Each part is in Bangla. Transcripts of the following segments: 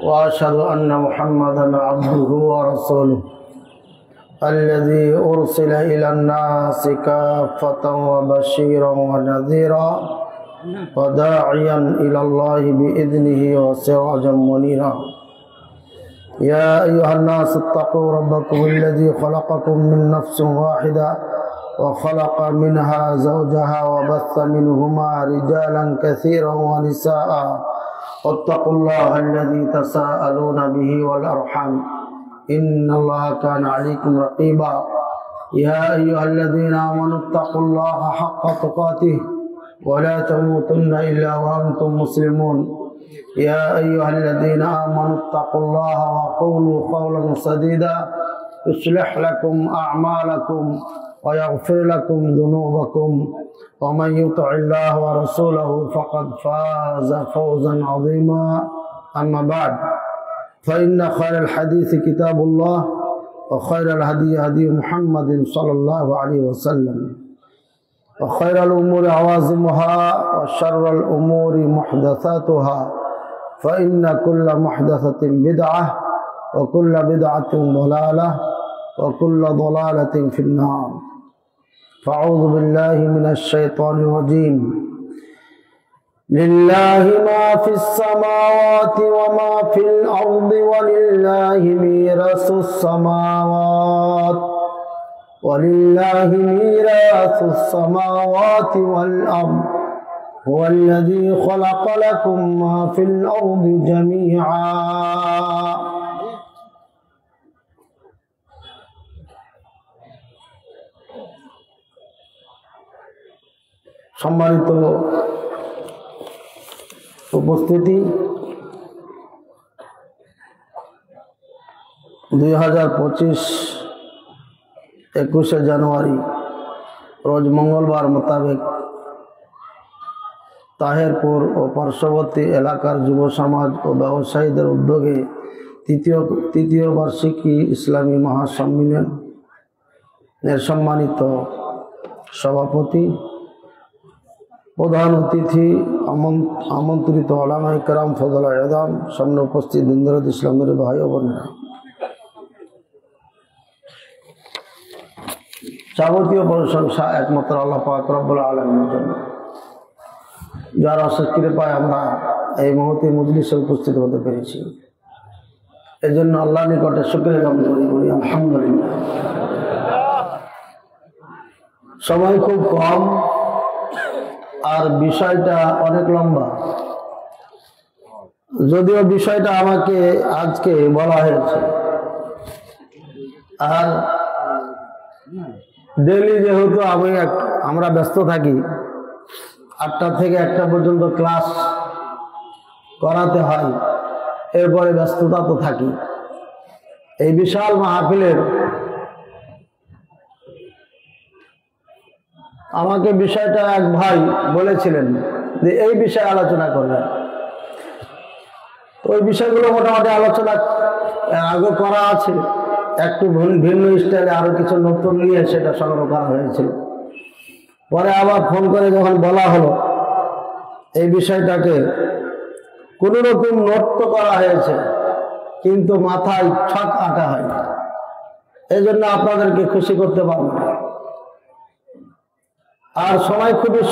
وأشهد أن محمدا عبده ورسوله الذي أرسل إلى الناس كافة وبشيرا ونذيرا وداعيا إلى الله بإذنه وسراجا منيرا يا أيها الناس اتقوا ربكم الذي خلقكم من نفس واحدة وخلق منها زوجها وبث منهما رجالا كثيرا ونساء واتقوا الله الذي تساءلون به والأرحام إن الله كان عليكم رقيبا يا أيها الذين آمنوا اتقوا الله حق تقاته ولا تموتن إلا وأنتم مسلمون يا أيها الذين آمنوا اتقوا الله وقولوا قولا سديدا يصلح لكم أعمالكم ويغفر لكم ذنوبكم ومن يطع الله ورسوله فقد فاز فوزا عظيما أما بعد فإن خير الحديث كتاب الله وخير الهدي هدي محمد صلى الله عليه وسلم وخير الأمور عوازمها وشر الأمور محدثاتها فإن كل محدثة بدعة وكل بدعة ضلالة وكل ضلالة في النار فأعوذ بالله من الشيطان الرجيم لله ما في السماوات وما في الأرض ولله ميراث السماوات والأرض هو الذي خلق لكم ما في الأرض جميعا সম্মানিত উপস্থিতি 2025 21 জানুয়ারি রোজ মঙ্গলবার মোতাবেক তাহেরপুর ও পার্শ্ববর্তী এলাকার যুব সমাজ ও ব্যবসায়ীদের উদ্যোগে তৃতীয় বার্ষিকী ইসলামী মহাসম্মেলনের সম্মানিত সভাপতি প্রধান অতিথি আমন্ত্রিত ওলামা ইকরাম ফজলা এদাম সামনে উপস্থিত দিনদার ইসলামের ভাই ও বোনেরা, যাবতীয় প্রশংসা একমাত্র আল্লাহ পাক রব্বুল আলামিনের জন্য, যার অশেষ কৃপায় আমরা এই মুহূর্তে মজলিসে উপস্থিত হতে পেরেছি। এজন্য আল্লাহর নিকটে শুকরিয়া জ্ঞাপন করি আলহামদুলিল্লাহ। সময় খুব কম আর বিষয়টা অনেক লম্বা, যদিও বিষয়টা আমাকে আজকে বলা হয়েছে। আর ডেইলি যেহেতু আমরা ব্যস্ত থাকি, 8টা থেকে 1টা পর্যন্ত ক্লাস করাতে হয়, এরপরে ব্যস্ততা তো থাকি। এই বিশাল মাহফিলের আমাকে বিষয়টা এক ভাই বলেছিলেন যে এই বিষয়ে আলোচনা করবেন। ওই বিষয়গুলো মোটামুটি আলোচনা আগে করা আছে, একটু ভিন্ন স্টাইলে আরো কিছু নতুন নিয়ে সেটা সংগ্রহ করা হয়েছিল। পরে আবার ফোন করে যখন বলা হলো এই বিষয়টাকে কোনো রকম নোট তো করা হয়েছে, কিন্তু মাথায় ছক আঁকা হয় না, এই জন্য আপনাদেরকে খুশি করতে পারবো না। আর সময় খুবই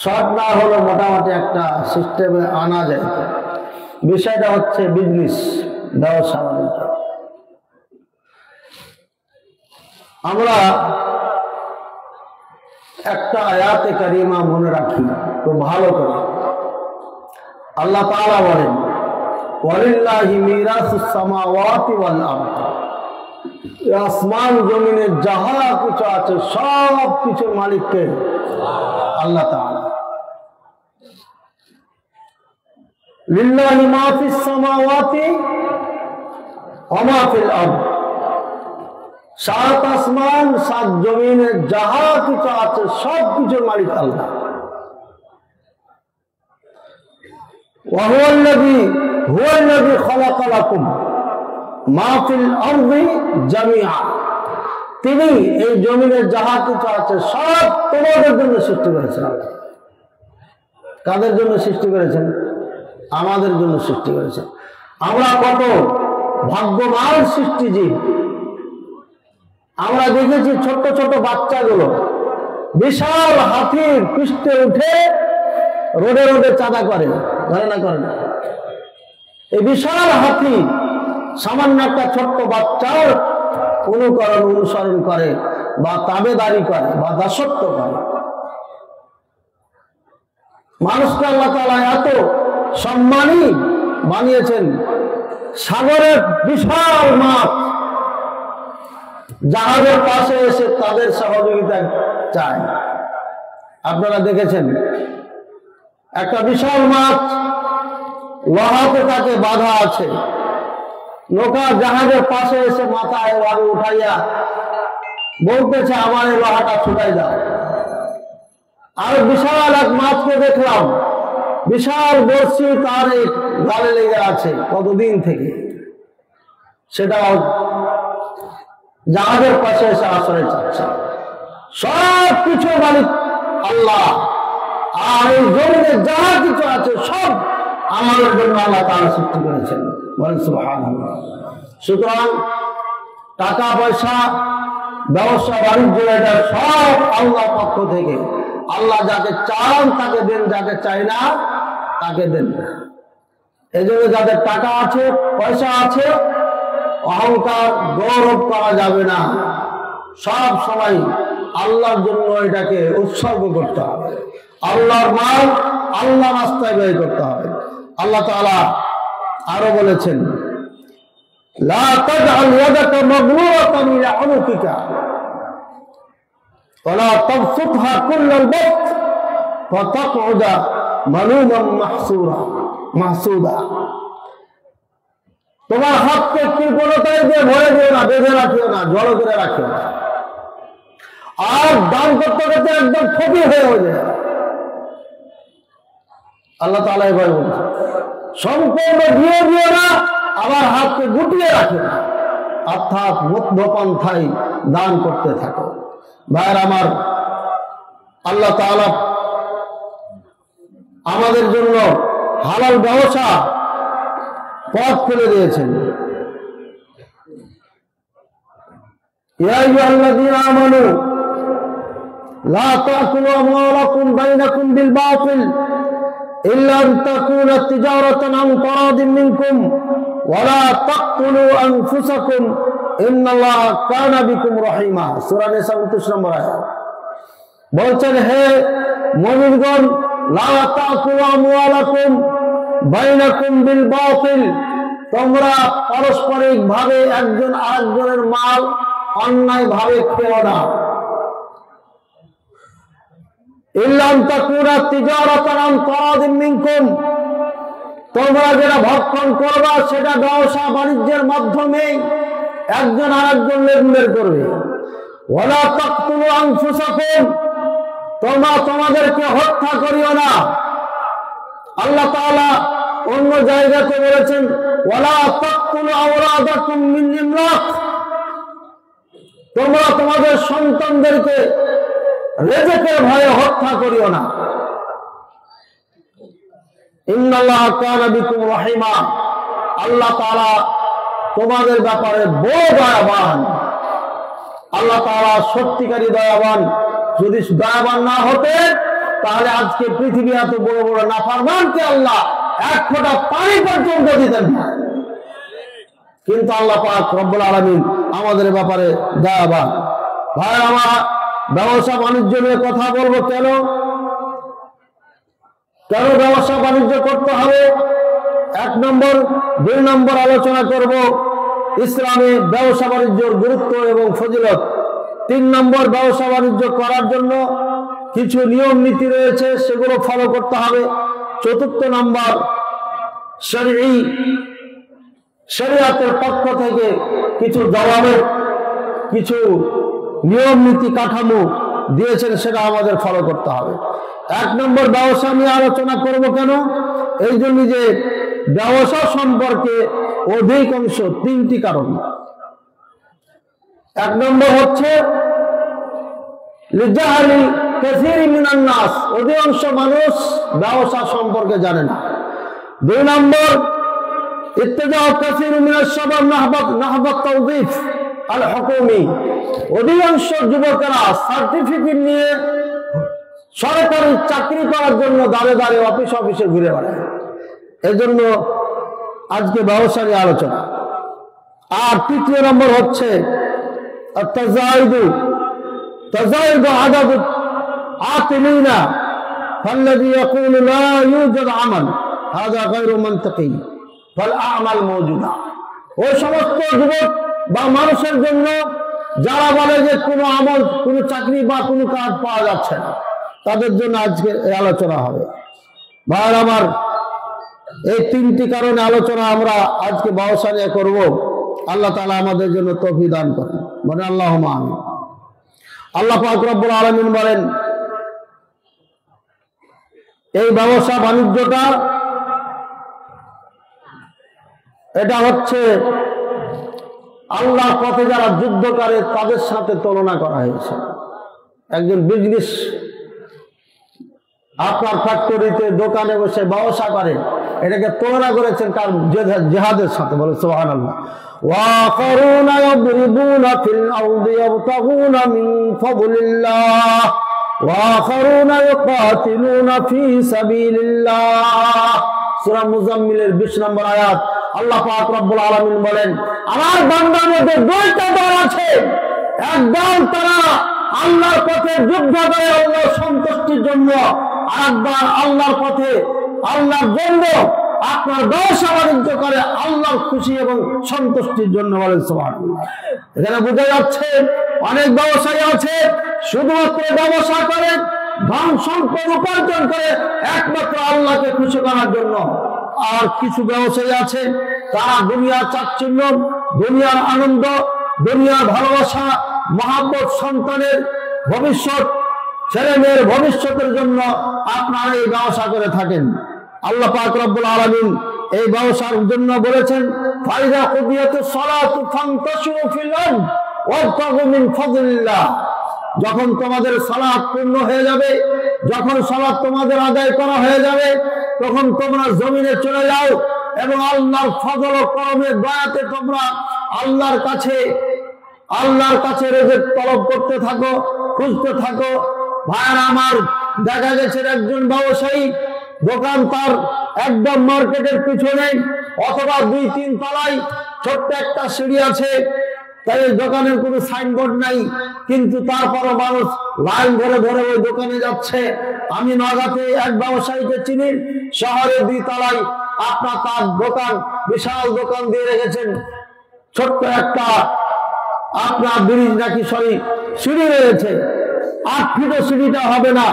শর্ট না হলে মোটামুটি একটা সিস্টেমে আনা যায়। বিষয়টা হচ্ছে বিজনেস, ব্যবসা বাণিজ্য। আমরা একটা আয়াতে কারিমা মনে রাখি খুব ভালো করে। আল্লাহ তাআলা বলেন ওয়ালিল্লাহি মিরাসুস সামাওয়াতি ওয়াল আরদ, আসমান জমিনে যাহা কিছু আছে সব কিছুর মালিককে আল্লাহ তাআলা। লিল্লাহি মা ফিস সামাওয়াতি ওয়া মা ফিল আরদ, 7 আসমান 7 জমিনে যাহা কিছু আছে সব কিছুর মালিক আল্লাহ। ওয়া হুয়াল্লাযী খালাকা লাকুম মা ফিল আরদি জামিআ, তিনি এই জমিনে যাহা কিছু আছে সব তোমাদের জন্য সৃষ্টি করেছেন। কাদের জন্য সৃষ্টি করেছেন? আমাদের জন্য সৃষ্টি করেছেন। আমরা কত ভাগ্যবান সৃষ্টিজীব। আমরা দেখেছি ছোট ছোট বাচ্চাগুলো বিশাল হাতির পৃষ্ঠে উঠে রোডে রোডে চাঁদা করে না করে না। এই বিশাল হাতি সামান্য একটা ছোট্ট বাচ্চার অনুসরণ করে বা তাবেদারি করে বা দাসত্ব করে। মানুষকে আল্লাহ তাআলা এত সম্মানী বানিয়েছেন, সাগরের বিশাল মাছ জাহাজের পাশে এসে তাদের সহযোগিতা চায়। আপনারা দেখেছেন একটা বিশাল মাছ লোহাতে তাকে বাধা আছে, নৌকা জাহাজের পাশে এসে মাথায় এভাবে উঠাইয়া বলতেছে আমার এই লোহাটা ছুটাই দাও। আর বিশাল এক মাছকে দেখলাম, বিশাল বর্ষি তার এই গালে লেগে আছে কতদিন থেকে, সেটা জাহাজের পাশে এসে আশ্রয় চাচ্ছে। সব কিছু মালিক আল্লাহ, আর এই জমিনে যা কিছু আছে সব আমাদের জন্য আল্লাহ তাআলা সৃষ্টি করেছেন, বলেন সুবহানাল্লাহ। সুতরাং টাকা পয়সা, ব্যবসা বাণিজ্য, এটা সব আল্লাহর পক্ষ থেকে। আল্লাহ যাকে চান তাকে দেন, যাকে চাই না তাকে দেন না। এই জন্য যাদের টাকা আছে, পয়সা আছে, অহংকার গৌরব করা যাবে না। সব সময় আল্লাহর জন্য এটাকে উৎসর্গ করতে হবে। আল্লাহর মাল আল্লাহ রাস্তায় ব্যয় করতে হবে। আল্লাহ তাআলা আরো বলেছেন, লা তাজআল ইয়াদাকা মাগলুলাতান ইলা উনুকিকা ওয়ালা তাবসুতহা কুল্লাল বাসত ফাতাকউদা মালুমান মাহসুদা। তোমার হাতকে কৃপণতায় দিয়ে ভরে দিও না, বেঁধে রাখিও না, জড়ো করে রাখিও না। আর দান করতে করতে একদম ফকির হয়ে যায়। আল্লাহ তাআলা এবার বলছেন, সম্পূর্ণ দিয়ে দিও না, আবার হাতকে গুটিয়ে রাখো না, অর্থাৎ মধ্যপন্থায় দান করতে থাকো। ভাইয়ের আমার, আল্লাহ তাআলা আমাদের জন্য হালাল ব্যবসা পথ খুলে দিয়েছেন। ইয়া আইয়ুহাল্লাযীনা আমানু লা তাকুলু আমওয়ালাকুম বাইনাকুম বিল বাতিল ইল্লা আন তাকুনা তিজারাতান আন তারাদিন মিনকুম ওয়া লা তাকতুলু আনফুসাকুম ইন্নাল্লাহা কানা বিকুম রহিমা। সূরা নিসা 29 নম্বর আয়াত। বলছেন, হে মুমিনগণ, লা তাকুলু আমওয়ালাকুম বাইনাকুম বিল বাতিল, তোমরা পারস্পরিক ভাবে একজন আরেকজনের মাল অন্যায় ভাবে খেও না। ইল্লা আন তাকুনা তিজারাতান আন তারাদিন মিনকুম, তোমরা যেটা ভক্ষণ করবা সেটা ব্যবসা বাণিজ্যের মাধ্যমে একজন আরেকজন লেনদেন করবে। ওয়ালা তাকতুলু আনফুসাকুম, তোমরা তোমাদেরকে হত্যা করিও না। আল্লাহ তাআলা অন্য জায়গাতে বলেছেন, ওয়ালা তাকতুলু আওলাদাকুম মিন ইমলাক, তোমরা তোমাদের সন্তানদেরকে রিজকের ভয়ে হত্যা করিও না। ইন্নাল্লাহা কানা বিকুম রহিমা, আল্লাহ তাআলা তোমাদের ব্যাপারে বড় দয়াবান। আল্লাহ তাআলা সত্যিকারী দয়াবান। যদি দয়াবান না হতে তাহলে আজকে পৃথিবী এত বড় বড় নাফরমানকে আল্লাহ এক ফোঁটা পানি পর্যন্ত দিতেন না। কিন্তু আল্লাহ পাক রব্বুল আলামিন আমাদের ব্যাপারে দয়াবান। ভাই আমার, ব্যবসা বাণিজ্য নিয়ে কথা বলবো। কেন ব্যবসা বাণিজ্য করতে হবে? 1 নম্বর, 2 নম্বর আলোচনা করব ইসলামে ব্যবসা বাণিজ্যের গুরুত্ব এবং ফজিলত। 3 নম্বর, ব্যবসা বাণিজ্য করার জন্য কিছু নিয়ম নীতি রয়েছে, সেগুলো ফলো করতে হবে। 4 নম্বর, শরীয়তের পক্ষ থেকে কিছু জবাবের কিছু নিয়ম নীতি কাঠামো দিয়েছেন, সেটা আমাদের ফলো করতে হবে। 1 নম্বর, ব্যবসা নিয়ে আলোচনা করব। কেন? এই জন্য যে ব্যবসা সম্পর্কে অধিকাংশ 3টি কারণ। 1 নম্বর হচ্ছে লিজাহালি কাসীর মিনান নাস, অধিকাংশ মানুষ ব্যবসা সম্পর্কে জানে না। দুই নম্বর, ইত্তেজাউ কাসীরুম মিনাশ শাবাব নাহবাত তাওযীফ আল হুকুমি, অধিকাংশ যুবকেরা সার্টিফিকেট নিয়ে সরকারি চাকরি করার জন্য দাঁড়ে দাঁড়িয়ে অফিসে ঘুরে বেড়ায়। এজন্য আজকে ব্যবসা নিয়ে আলোচনা। আর তৃতীয় নম্বর হচ্ছে তাজাইদু আদাদ আতিলিনা ফাল্লাযী ইয়াকুলু লা ইউজাদ আমাল হাযা গায়রু মানতাকি ফাল আমাল মাওজুদা। ওই সমস্ত যুবক বা মানুষের জন্য যারা বলে যে কোনো আমল, কোনো চাকরি বা কোনো কাজ পাওয়া যাচ্ছে না, তাদের জন্য আজকে এই আলোচনা হবে। ভাই আমার, এই তিনটি কারণে আলোচনা আমরা আজকে ব্যবসা নিয়ে করবো। আল্লাহ তাআলা আমাদের জন্য তৌফিক দান করেন, মানে আল্লাহুম্মা আমিন। আল্লাহ পাক রব্বুল আলামিন বলেন, এই ব্যবসা বাণিজ্যটা এটা হচ্ছে আল্লাহর পথে যারা যুদ্ধ করে তাদের সাথে তুলনা করা হয়েছে। একজন বিজনেস আপনার ফ্যাক্টরিতে দোকানে বসে ব্যবসা করে, এটাকে তুলনা করেছেন তার জিহাদের সাথে। বলে সুবহানাল্লাহ। ওয়াআখারুনা ইয়াদরিবুনা ফিল আরদি ইয়াবতাগুনা মিন ফাদলিল্লাহ ওয়াআখারুনা ইউকাতিলুনা ফি সাবিলিল্লাহ। সূরা মুজাম্মিলের 20 নম্বর আয়াত। আল্লাহ পাক রব্বুল আলামিন বলেন, আমার বান্দার মধ্যে দুইটা দল আছে। একদল তারা আল্লাহর পথে যুদ্ধ করে আল্লাহর সন্তুষ্টির জন্য, আর একবার আল্লাহর পথে আল্লাহর জন্য আপনার ব্যবসা বাণিজ্য করে আল্লাহর খুশি এবং সন্তুষ্টির জন্য। বলেন সুবহানাল্লাহ। এখানে বোঝা যাচ্ছে অনেক ব্যবসায়ী আছে শুধুমাত্র ব্যবসা করে, ধন সম্পদ উপার্জন করে একমাত্র আল্লাহকে খুশি করার জন্য। আর কিছু ব্যবসায়ী আছে তারা দুনিয়ার চাচ্ছিল্য, দুনিয়ার আনন্দ, দুনিয়ার ভালোবাসা, মহাব্বত, সন্তানের ভবিষ্যৎ, ছেলে মেয়ের ভবিষ্যতের জন্য আপনারা এই ব্যবসা করে থাকেন। আল্লাহ পাক রব্বুল আলামিন এই ব্যবসার জন্য বলেছেন, ফাইযা কুদিয়াতুস সালাতু ফান্তাশিরু ফিল আরদ ওয়াবতাগু মিন ফাদলিল্লাহ। যখন তোমাদের সালাত পূর্ণ হয়ে যাবে, যখন সালাত তোমাদের আদায় করা হয়ে যাবে, তখন তোমরা জমিনে চলে যাও এবং আল্লাহর ফজল ও করমের দয়াতে তোমরা আল্লাহর কাছে রিজিক তলব করতে থাকো, খুঁজতে থাকো। ভাইরা আমার, দেখা গেছে একজন ব্যবসায়ী দোকান তার একদম মার্কেটের পিছনে অথবা 2-3 তলায় ছোট্ট একটা সিঁড়ি আছে, তাই দোকানের কোনো সাইনবোর্ড নাই, কিন্তু তারপরও মানুষ লাইন ধরে ধরে ওই দোকানে যাচ্ছে। আমি নগাতে এক ব্যবসায়ীকে চিনি, শহরে 2 তলায় আপনার তার দোকান, বিশাল দোকান দিয়ে রেখেছেন। ছোট্ট একটা আপনার ব্রিজ নাকি সিঁড়ি রয়েছে, 8 ফিটও সিঁড়িটা হবে না,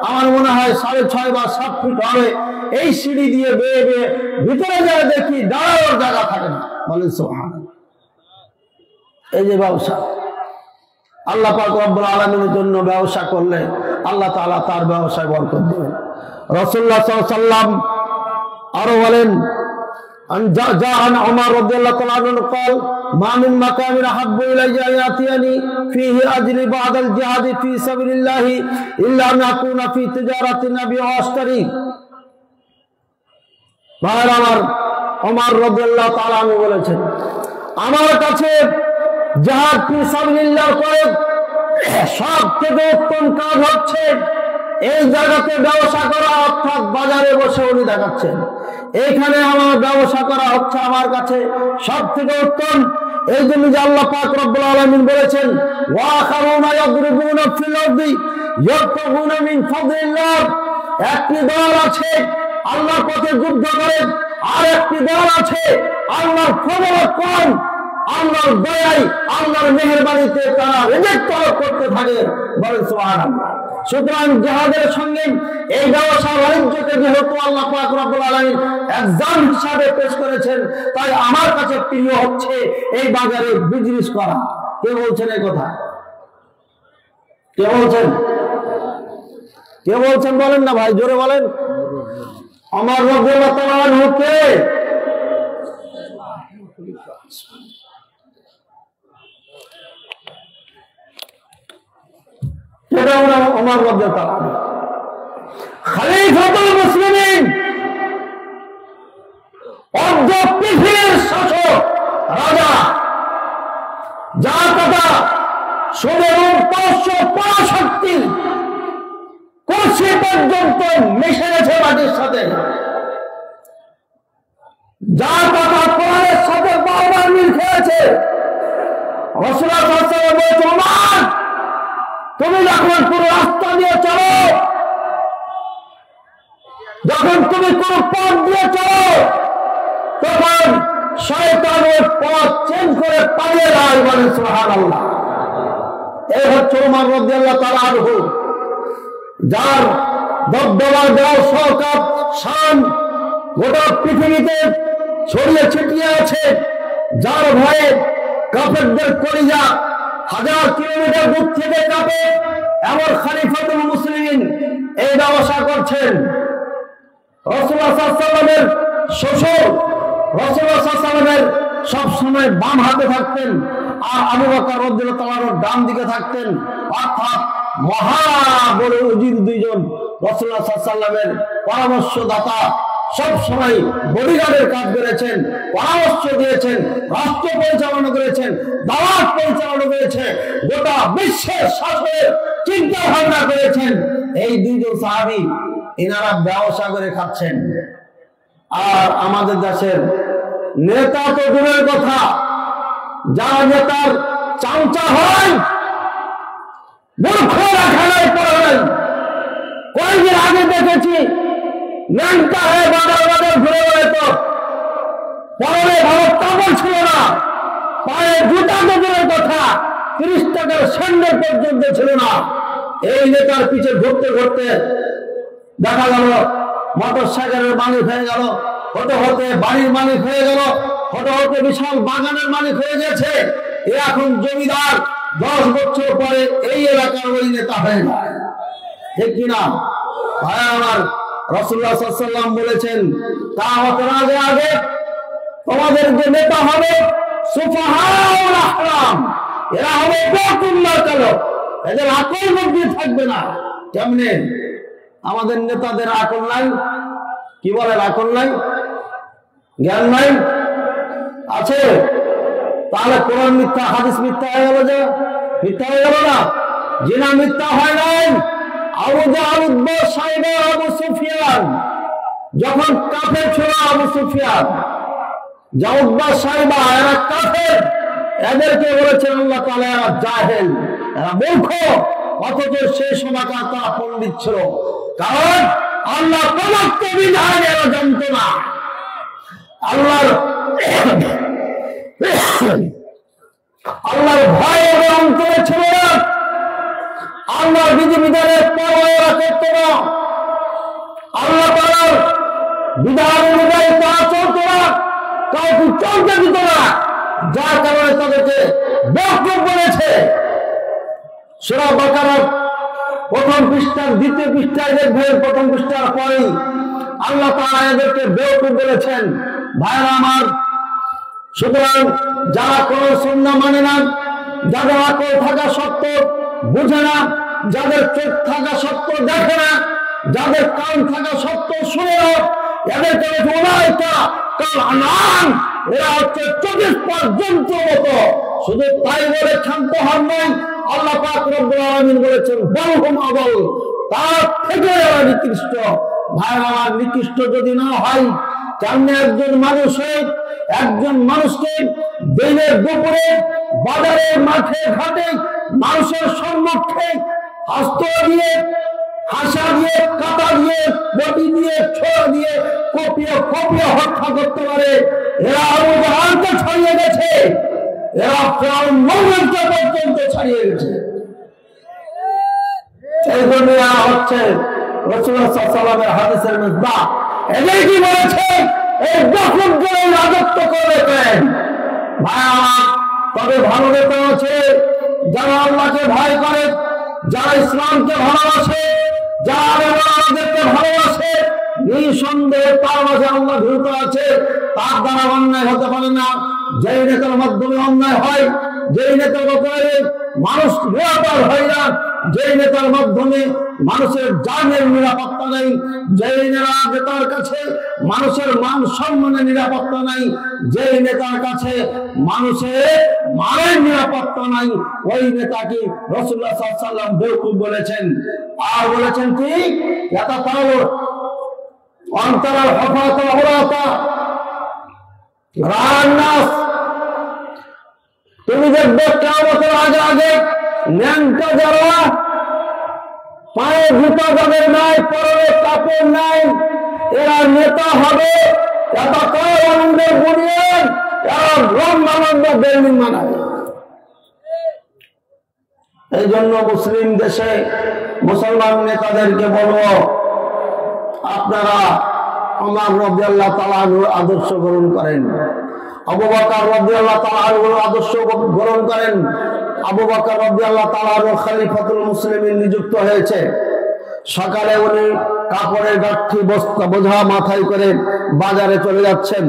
আমার মনে হয় 6.5 বা 7 ফিট হবে। এই সিঁড়ি দিয়ে বেয়ে বেয়ে ভিতরে যারা দেখি দাঁড়ানোর জায়গা থাকে না। বলেন সুবহানাল্লাহ। এই যে ব্যবসা, আল্লাহ পাক রব্বুল আলামিনের জন্য ব্যবসা করলে আল্লাহ তাআলা তার ব্যবসায় বরকত দেবেন। রাসূলুল্লাহ সাল্লাল্লাহু আলাইহি ওয়াসাল্লাম আরো বলেন, عن عمر رضي الله تعالى عنه قال ما من مقام احب الي ان ياتيني فيه اجري بعد الجهاد في سبيل الله الا ان اكون في تجاره ابيع واشتري। ভাইরা আমার, ওমর রাদিয়াল্লাহু তাআলা আনহু বলেছেন, আমার কাছে জিহাদ ফি সাবিলিল্লাহ করে সবথেকে উত্তম কাজ হচ্ছে এই জায়গাতে ব্যবসা করা, অর্থাৎ বাজারে বসে উনি দেখাচ্ছেন এইখানে আমার ব্যবসা করা হচ্ছে আমার কাছে সব থেকে উত্তম। এই জন্য যে আল্লাহ পাক রব্বুল আলামিন বলেছেন, ওয়াখারুনা ইয়াদরিবুনা ফিল আরদি ইয়াবতাগুনা মিন ফাদলিল্লাহ। একটি দল আছে আল্লাহর পথে যুদ্ধ করে, আর একটি দল আছে আল্লাহর ফজল কম, আল্লাহর দয়ায়, আল্লাহর মেহেরবানিতে তারা রিজিক তলব করতে থাকে। বলেন সুবহানাল্লাহ। সুতরাং জিহাদের সঙ্গে এই ব্যবসা বাণিজ্যকে যেহেতু আল্লাহ পাক রব্বুল আলামিন এক্সাম হিসাবে পেশ করেছেন, তাই আমার কাছে প্রিয় হচ্ছে এই বাজারে বিজনেস করা। কে বলছেন এই কথা? কে বলছেন বলেন না ভাই, জোরে বলেন। ওমর রাদিয়াল্লাহু তাআলা আনহু কে? ওমর রাদিয়াল্লাহু তাআলা খলিফাতুল মুসলিমিন, অর্ধ পৃথিবীর শাসক রাজা, যার কথা সুমেরুর 500 পরাশক্তি কুরসি পর্যন্ত মিশে গেছে মাটির সাথে, যার কথা কোরআনের সাথে বারবার মিল খেয়েছে। রাসূলুল্লাহ সাল্লাল্লাহু আলাইহি ওয়াসাল্লাম বলেছেন, ওমর, তুমি যখন কোন রাস্তা দিয়ে চলো, যখন তুমি কোন পথ দিয়ে চলো, তখন শয়তানের পথ চেঞ্জ করে পালিয়ে যায়। বলেন সুবহানাল্লাহ। এই হচ্ছে ওমর রাদিয়াল্লাহু তাআলা আনহু, যার দবদবা দেওয়ার শওকত শান গোটা পৃথিবীতে ছড়িয়ে ছিটিয়ে আছে, যার ভয়ে কাফেরদের কলিজা 1000 কিলোমিটার দূর থেকে কাঁপে, এমন খলিফাতুল মুসলিমিন এই ব্যবসা করছেন। রাসূলুল্লাহ সাল্লাল্লাহু আলাইহি ওয়াসাল্লামের শ্বশুর রাসূলুল্লাহ সাল্লাল্লাহু আলাইহি ওয়াসাল্লামের সবসময় বাম হাতে থাকতেন, আর আবু বকর রাদিয়াল্লাহু তাআলার ডান দিকে থাকতেন। অর্থাৎ মহা বড় উজির দুইজন রাসূলুল্লাহ সাল্লাল্লাহু আলাইহি ওয়াসাল্লামের পরামর্শদাতা, সব সময় বডিগার্ডের কাজ করেছেন, পরামর্শ দিয়েছেন, রাষ্ট্র পরিচালনা করেছেন, দাওয়াত পরিচালনা করেছেন, গোটা বিশ্বের শাসনের চিন্তা ভাবনা করেছেন। এই দুইজন সাহাবী এনারা ব্যবসা করে খাচ্ছেন। আর আমাদের দেশের নেতা তো দূরের কথা, যারা নেতার চামচা হয়, মূর্খ রাখানোর পরে কয়েকদিন আগে দেখেছি ল্যাংটা হয়ে বাজার বাজার ঘুরে বেড়াতো, পরনে ভালো কাপড় ছিল না, পায়ে জুতা তো দূরের কথা, 30 টাকার স্যান্ডেল পর্যন্ত ছিল না। এই নেতার পিছে ঘুরতে ঘুরতে দেখা গেল মোটর সাইকেলের মালিক হয়ে গেল, হতে হতে বাড়ির মালিক হয়ে গেল, হতে হতে বিশাল বাগানের মালিক হয়ে গেছে। এ এখন জমিদার, 10 বছর পরে এই এলাকার ওই নেতা হয়ে যায়। ঠিক কিনা ভাই আমার? রাসূলুল্লাহ সাল্লাল্লাহু আলাইহি ওয়াসাল্লাম বলেছেন, কিয়ামতের আগে আগে তোমাদের যে নেতা হবে সুফাহাউল আহরাম, এরা হবে বেকুল্লা চালক, এদের আকল বুদ্ধি থাকবে না। কেমনে? আমাদের নেতাদের আকল নাই, কি বলেন? আকল নাই, জ্ঞান নাই, আছে? তাহলে কোরআন মিথ্যা, হাদিস মিথ্যা হয়ে গেল, যে মিথ্যা হয়ে গেল না? জিনা মিথ্যা হয় নাই। আবু জাহল, উতবা, সাইবা, আবু সুফিয়ান যখন কাফের ছিল, আবু সুফিয়ান, উতবা, সাইবা এরা কাফের, এদেরকে বলেছেন আল্লাহ তাআলা এরা জাহেল, এরা মূর্খ। অথচ সেই সময়কার তারা পণ্ডিত ছিল, কারণ আল্লাহ প্রদত্ত বিধান এরা জানত না। আল্লাহর ভয় এদের অন্তরে ছিল না, আল্লাহর বিধিবিধানের পরোয়া এরা করত না, আল্লাহ তাআলার বিধান অনুযায়ী তারা চলত না, কাউকে চলতে দিত না, যার কারণে তাদেরকে বেকুব বলেছে। সূরা বাকারার 1ম পৃষ্ঠার 2য় পৃষ্ঠায় দেখবেন, 1ম পৃষ্ঠার পরেই আল্লাহ তাআলা এদেরকে বেকুব বলেছেন। ভাইরা আমার, সুতরাং যারা কোন সুন্নাহ মানে না, যাদের আকল থাকা সত্ত্বেও বুঝে না, যাদের চোখ থাকা সত্ত্বেও দেখে না, যাদের কান থাকা সত্ত্বেও শুনে না, এদেরকে এরা হচ্ছে 24 জন্তুর মতো। শুধু তাই বলে ক্ষান্ত হন নাই, আল্লাহ পাক রব্বুল আলামিন বলেছেন বালহুম আদল, তার থেকে এরা নিকৃষ্ট। ভাইরা আমার, নিকৃষ্ট যদি না হয়, কেমনে একজন মানুষকে দিনের দুপুরে বাজারে, মাঠে ঘাটে, মানুষের সম্মুখে হস্ত দিয়ে, হাসা দিয়ে, কাটা দিয়ে, বটি দিয়ে, ছোড়া দিয়ে কপিয়ে হত্যা করতে পারে? এরা আবু জাহলকে ছাড়িয়ে গেছে, এরা ফিরআউন নমরুদকে পর্যন্ত ছাড়িয়ে গেছে। এই জন্য হচ্ছে রাসূলুল্লাহ সাল্লাল্লাহু আলাইহি ওয়াসাল্লামের হাদিসের মিসবাহ। এদের কি বলেছে? এই যখন করে রাজত্ব করে কেন? তবে ভালো নেতা আছে যারা আল্লাহকে ভয় করে, যারা ইসলামকে ভালোবাসে, যারা আমাদেরকে ভালোবাসে, নিঃসন্দেহে তার মাঝে আল্লাহ ভীত আছে, তার দ্বারা অন্যায় হতে পারে না। যেই নেতার মাধ্যমে অন্যায় হয়, যেই নেতার ব্যাপারে মানুষ নিরাপদ হয় না, যে নেতার মাধ্যমে মানুষের জানের নিরাপত্তা নেই, যে নেতার কাছে মানুষের মান সম্মানের নিরাপত্তা নাই, যে নেতার কাছে মানুষের মানের নিরাপত্তা নাই, ওই নেতাকে রাসূলুল্লাহ সাল্লাল্লাহু আলাইহি ওয়াসাল্লাম বেওকুফ বলেছেন। আর বলেছেন কি অন্তরাল হফাত ওরাতা রান্নাস, তুমি দেখবে কিয়ামতের আগে আগে ন্যাংটা যারা পায়ে জুতা যাদের নাই, পরনে কাপড় নাই, এরা নেতা হবে। এরা আনন্দের বুনিয়াদ, এরা ব্রহ্মানন্দ বিল্ডিং বানাবে। এই জন্য মুসলিম দেশে মুসলমান নেতাদেরকে বলবো, আপনারা ওমর রাদিয়াল্লাহু তাআলা আনহুর আদর্শ গ্রহণ করেন, আবু বকর রাদিয়াল্লাহু তাআলা আনহুর আদর্শ গ্রহণ করেন। আবু বকর রাদিয়াল্লাহু তাআলা আনহু খলিফাতুল মুসলিমিন নিযুক্ত হয়েছে। সকালে উনি কাপড়ের গাঠি বস্তা বোঝা মাথায় করে বাজারে চলে যাচ্ছেন।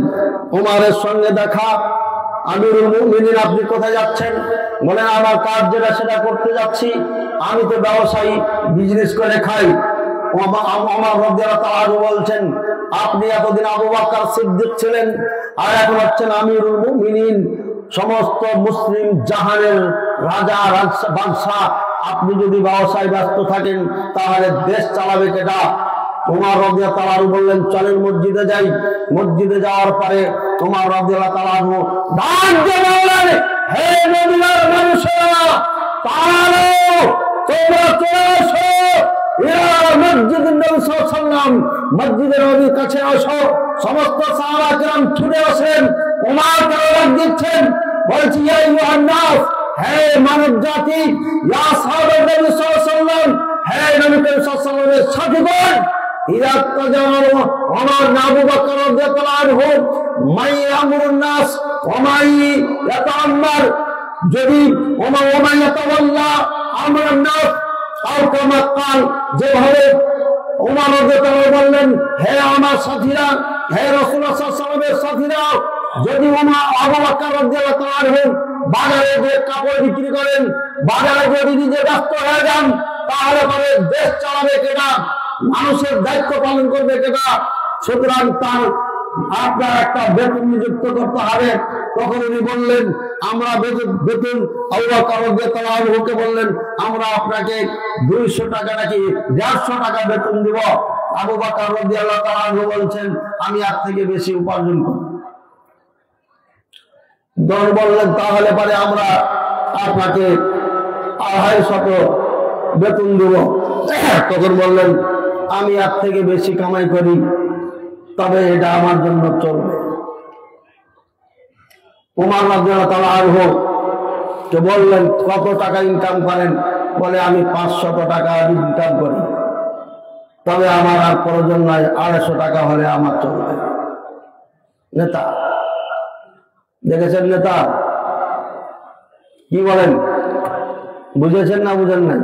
ওমরের সঙ্গে দেখা, আমিরুল মুমিনিন আপনি কোথায় যাচ্ছেন? বলেন আমার কাজ যেটা সেটা করতে যাচ্ছি, আমি তো ব্যবসায়ী, বিজনেস করে খাই। ওমর রাদিয়াল্লাহু তাআলা আনহু বলছেন, আপনি এতদিন আবু বকর সিদ্দিক ছিলেন, আর এখন হচ্ছেন আমিরুল মুমিনিন, সমস্ত মুসলিম জাহানের রাজা বাদশাহ। আপনি যদি ব্যবসায় ব্যস্ত থাকেন তাহলে দেশ চালাবে কেটা? ওমর রাদিয়াল্লাহু তাআলা আনহু বললেন, চলেন মসজিদে যাই। মসজিদে যাওয়ার পরে ওমর রাদিয়াল্লাহু তাআলা আনহু ডাক দিয়ে বললেন, হে মদিনার মানুষেরা, তাআলা তোমরা চলে আসো মসজিদে নবী সাল্লাল্লাহু আলাইহি ওয়াসাল্লাম, মসজিদে নবীর কাছে আসো। সমস্ত সাহাবা কেরাম ছুটে আসেন। ওমর ডাক দিচ্ছেন, বলছি ইয়া আইয়ুহান নাস, হে মানব জাতি, ইয়া সাহাবা নবী সাল্লাল্লাহু আলাইহি ওয়াসাল্লাম, হে নবী সাল্লাল্লাহু আলাইহি ওয়াসাল্লামের সাথীগণ, ইয়া তাজাওয়ার ওমর আবু বকর রাদিয়াল্লাহু আনহু মাই আমরুন নাস ওয়া মাই ইয়াতাআম্মার, যদি ওমর ওমা ইয়াতাওয়াল্লা আমরুন নাস আও কামা কাল, যেভাবে ওমর রাদিয়াল্লাহু আনহু বললেন, হে আমার সাথীরা, হে রাসূলুল্লাহ সাল্লাল্লাহু আলাইহি ওয়াসাল্লামের সাথীরা, যদি ওমর আবু বকর রাদিয়াল্লাহু আনহু বাজারে যে কাপড় বিক্রি করেন, বাজারে যদি নিজে ব্যস্ত হয়ে যান, তাহলে পরে দেশ চালাবে কেনা? মানুষের দায়িত্ব পালন করবে কেনা? সুতরাং তার আপনার একটা বেতন নিযুক্ত করতে হবে। তখন উনি বললেন, আমরা বেতন আবু বকর রাদিয়াল্লাহু আনহুকে বললেন, আমরা আপনাকে 200 টাকা নাকি 150 টাকা বেতন দিব। আবু বকর রাদিয়াল্লাহু তাআলা আনহু বলছেন, আমি এর থেকে বেশি উপার্জন করব। দল বললেন, তাহলে পরে আমরা আপনাকে 250 বেতন দেব। তখন বললেন, আমি এর থেকে বেশি কামাই করি, তবে এটা আমার জন্য চলবে। ওমর রাদিয়াল্লাহু তাআলা আনহু তো বললেন, কত টাকা ইনকাম করেন? বলে, আমি 500 টাকা ইনকাম করি, তবে আমার আর প্রয়োজন নাই, 250 টাকা হলে আমার চলবে। নেতা দেখেছেন? নেতা কি বলেন? বুঝেছেন না বুঝেন নাই?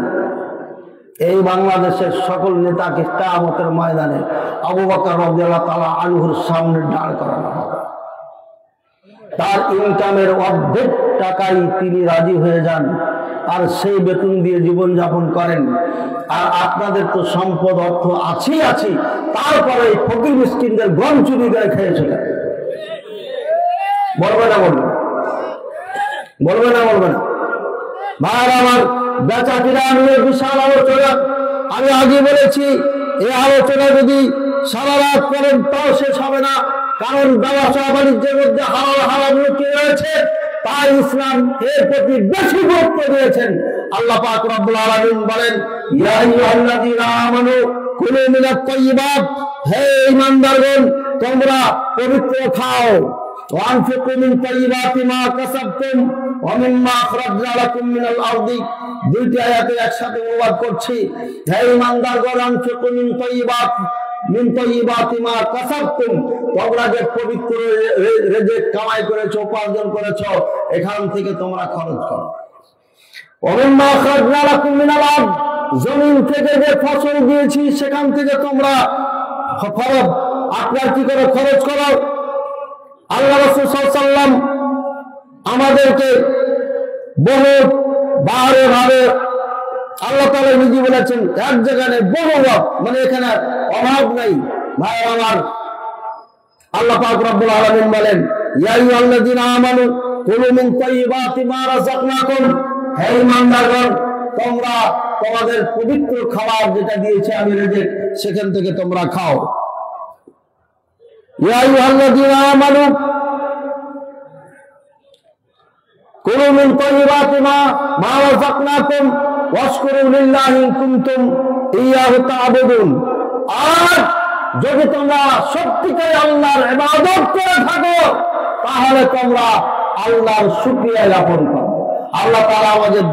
এই বাংলাদেশের সকল নেতাকে কিয়ামতের ময়দানে আবু বকর রাদিয়াল্লাহু তাআলা আনহুর সামনে দাঁড় করানো হবে। তার ইনকামের অর্ধেক টাকাই তিনি রাজি হয়ে যান, আর সেই বেতন দিয়ে জীবন যাপন করেন। আর আপনাদের তো সম্পদ অর্থ আছেই আছে, তারপরে ফকির মিসকিনদের গম চুরি করে খেয়েছিল। বলবে না বলবে? বলবে না বলবে না? ভাই আমার, বেচা কিনা নিয়ে বিশাল আলোচনা। আমি আগে বলেছি, এই আলোচনা যদি সারা রাত করেন তাও শেষ হবে না, কারণ ব্যবসা বাণিজ্যের মধ্যে হালাল হারাম লুকিয়ে রয়েছে। তাই ইসলাম এর প্রতি বেশি গুরুত্ব দিয়েছেন। আল্লাহ পাক রব্বুল আলামিন বলেন, ইয়া আইয়ুহাল্লাযীনা আমানু কুলু মিনাত তাইয়্যিবাত, হে ঈমানদারগণ, তোমরা পবিত্র খাও। وأنفقوا من طيبات ما كسبتم ومما أخرجنا لكم من الأرض। দুইটি আয়াতে একসাথে অনুবাদ করছি। হে ঈমানদারগণ, আনফিকু মিন তাইয়্যিবাতি মা কাসাবতুম, তোমরা যে পবিত্র রিজিক কামাই করেছো, উপার্জন করেছো, এখান থেকে তোমরা খরচ করো। ওমিম্মা আখরাজনা লাকুম মিনাল আরদ, জমিন থেকে যে ফসল দিয়েছি সেখান থেকে তোমরা আপনার কি করে খরচ করো। আল্লাহ রাসূল সাল্লাল্লাহু আলাইহি ওয়াসাল্লাম আমাদেরকে বহু ভাবে আল্লাহ তাআলা নিজে বলেছেন এক জায়গায় বহু মানে এখানে অভাব নাই। ভাই আমার, আল্লাহ পাক রব্বুল আলামিন বলেন ইয়া আইয়ুহাল্লাযীনা আমানু কুলু মিন তাইয়্যিবাতি মা রাযাকনাকুম, হে ঈমানদারগণ তোমরা তোমাদের পবিত্র খাবার যেটা দিয়েছে আমি রিজিক সেখান থেকে তোমরা খাও। ইয়া আইয়ুহাল্লাযীনা আমানু কুলু মিন তাইয়্যিবাতি মা রাযাকনাকুম ওয়াশকুরু লিল্লাহি ইন কুনতুম ইয়্যাহু তা'বুদুন। আর যদি তোমরা সত্যিকার আল্লাহর ইবাদত করে থাকো তাহলে তোমরা আল্লাহর শুকরিয়া জ্ঞাপন করো। আল্লাহ তাআলা আমাদের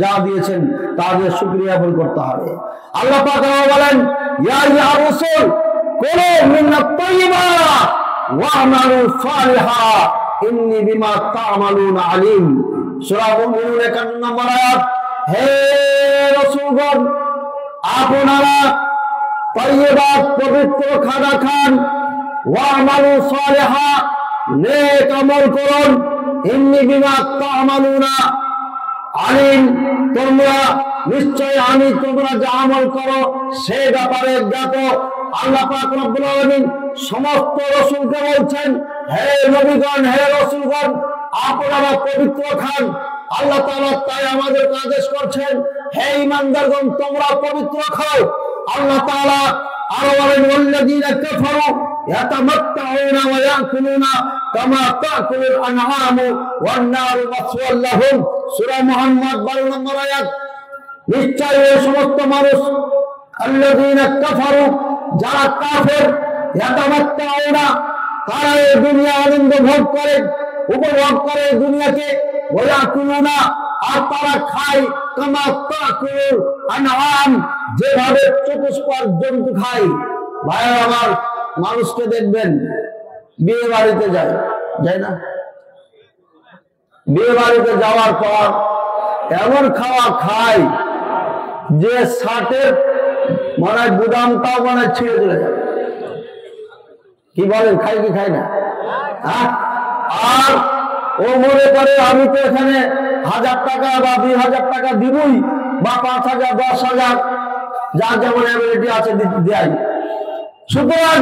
যা দিয়েছেন তাদের শুকরিয়া জ্ঞাপন করতে হবে। আল্লাহ পাক বলেন ইয়া রাসূল কুলু মিনাত তাইয়্যিবাত ওয়া'মালু সালিহান ইন্নী বিমা তা'মালুনা আলিম। সূরা মুমিনুন 51 নম্বর আয়াত। হে রাসূলগণ আপনারা তাইয়্যিবাত পবিত্র খানা খান, ওয়া'মালু সালিহান নেক আমল করুন, ইন্নী বিমা তা'মালুনা আলিম তোমরা নিশ্চয় আমি তোমরা যা আমল করো সে ব্যাপারে জ্ঞাত। আল্লাহ পাক রব্বুল আলামিন সমস্ত রাসূলকে বলছেন হে নবীগণ হে রাসূলগণ আপনারা পবিত্র খান। আল্লাহ তাআলা তাই আমাদের আদেশ করছেন হে ঈমানদারগণ তোমরা পবিত্র খাও। আল্লাহ তাআলা আরো বলেন ওয়াল্লাযীনা কাফারু ইয়াতামাত্তাউনা ওয়া ইয়াকুলুনা কামা তাকুলুল আনআমু ওয়ান নারু মাসওয়াল লাহুম। সূরা মুহাম্মদ 12 নম্বর আয়াত। নিশ্চয় এই সমস্ত মানুষ আল্লাযীনা কাফারু যারা কাফের, ইয়াতামাত্তাউনা তারা এই দুনিয়া আনন্দ ভোগ করে উপভোগ করে দুনিয়াকে, ওয়া ইয়াকুলুনা আর তারা খায় কামা তাকুলুল আনআম যেভাবে চতুষ্পদ জন্তু খায়। ভাই আমার, মানুষকে দেখবেন বিয়ে বাড়িতে যায় না, বিয়ে বাড়িতে যাওয়ার পর এমন খাওয়া খায় যে ষাটের মানে গুদামটাও মানে ছিঁড়ে চলে যাবে। কি বলেন, খাই কি খাই না? আর ও মনে করে আমি তো এখানে 1000 টাকা বা 2000 টাকা দিবই বা 5000 10,000 যা যেমন অ্যাবিলিটি আছে দেয়, সুতরাং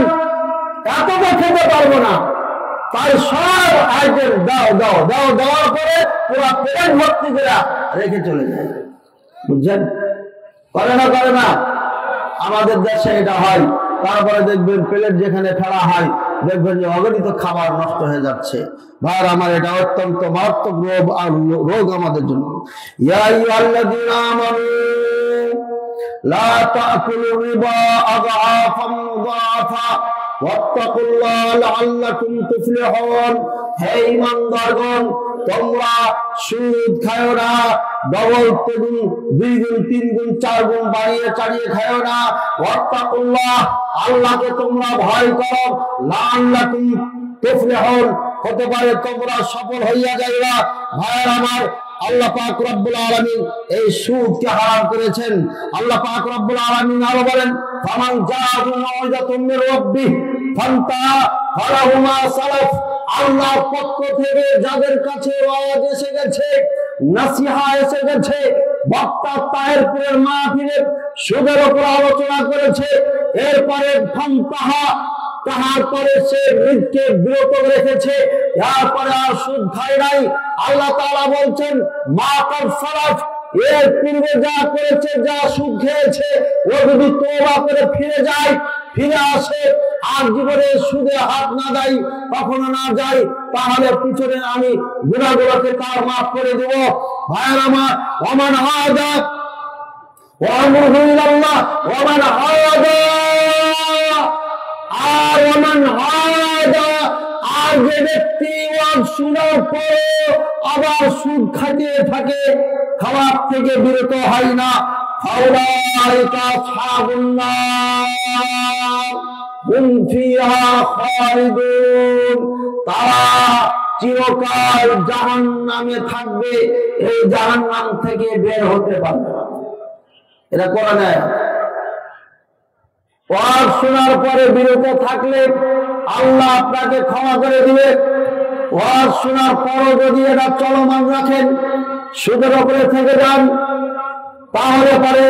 এতটা খেতে পারবো না, তাই সব আইটেম দেওয়ার পরে পুরো পেট ভর্তি করে রেখে চলে যায়। বুঝছেন? করে না আমাদের দেশে এটা হয়। তারপরে দেখবেন প্লেট যেখানে ফেলা হয় দেখবেন যে অগণিত খাবার নষ্ট হয়ে যাচ্ছে। ভাই আমার, এটা অত্যন্ত মারাত্মক রোগ আমাদের জন্য। ইয়া আইয়ুহাল্লাযীনা আমানু লা তাকুলু রিবা আযআফান মুযাফা ওয়াত্তাকুল্লাহ লাআল্লাকুম তুফলিহুন। হে ঈমানদারগণ তোমরা সুদ খাও না, ডবল তেগুন 2 গুণ 3 গুণ 4 গুণ বাড়িয়ে চাড়িয়ে খাও না। ওয়াত্তাকুল্লাহ আল্লাহকে তোমরা ভয় করো, লাআল্লাকুম তুফলিহুন হতে পারে তোমরা সফল হইয়া যাইবা। ভাইয়ের আমার, আল্লাহ পাক রব্বুল আলামিন এই সুদকে হারাম করেছেন। আল্লাহ পাক রব্বুল আলামিন আরো বলেন ফামান জাআহু মাউযাতুম মির রাব্বিহি ফান্তাহা ফালাহু মা সালাফ। আল্লাহর পক্ষ থেকে যাদের কাছে ওয়াজ এসে গেছে, নসিহা এসে গেছে, বক্তা তাহেরপুরের মাহফিলে সুদের উপর আলোচনা করেছে, এরপরে ফান্তাহা তাহার পরে সে মৃতকে বিরত রেখেছে, এরপরে আর সুদ খায় নাই। আল্লাহ তাআলা বলছেন মা কাদ সালাফ, এর পূর্বে যা করেছে, যা সুদ খেয়েছে, ও যদি তওবা করে ফিরে আসে আর জীবনে সুদে হাত না দেয়, কখনো না যায়, তাহলে পিছনে আমি গুনাহগুলোকে তার মাফ করে দেব। ভাইয়ের আমার, ওমান হাদা ওয়া আমরুহু ইলাল্লাহ ওমান হাদা আর যে ব্যক্তি ওয়াজ শোনার পরে আবার সুদ খাটিয়ে থাকে, খাবার থেকে বিরত হয় না, ফাউলাইকা আসহাবুন নার হুম ফিহা খালিদুন, তারা চিরকাল জাহান্নামে থাকবে, এই জাহান্নাম থেকে বের হতে পারবে না। এটা কোরআনে ওয়াজ শোনার পরে বিরত থাকলে আল্লাহ আপনাকে ক্ষমা করে দিবে। ওয়াজ শোনার পরও যদি এটা চলমান রাখেন, সুদের উপরে থেকে যান, তাহলে পরে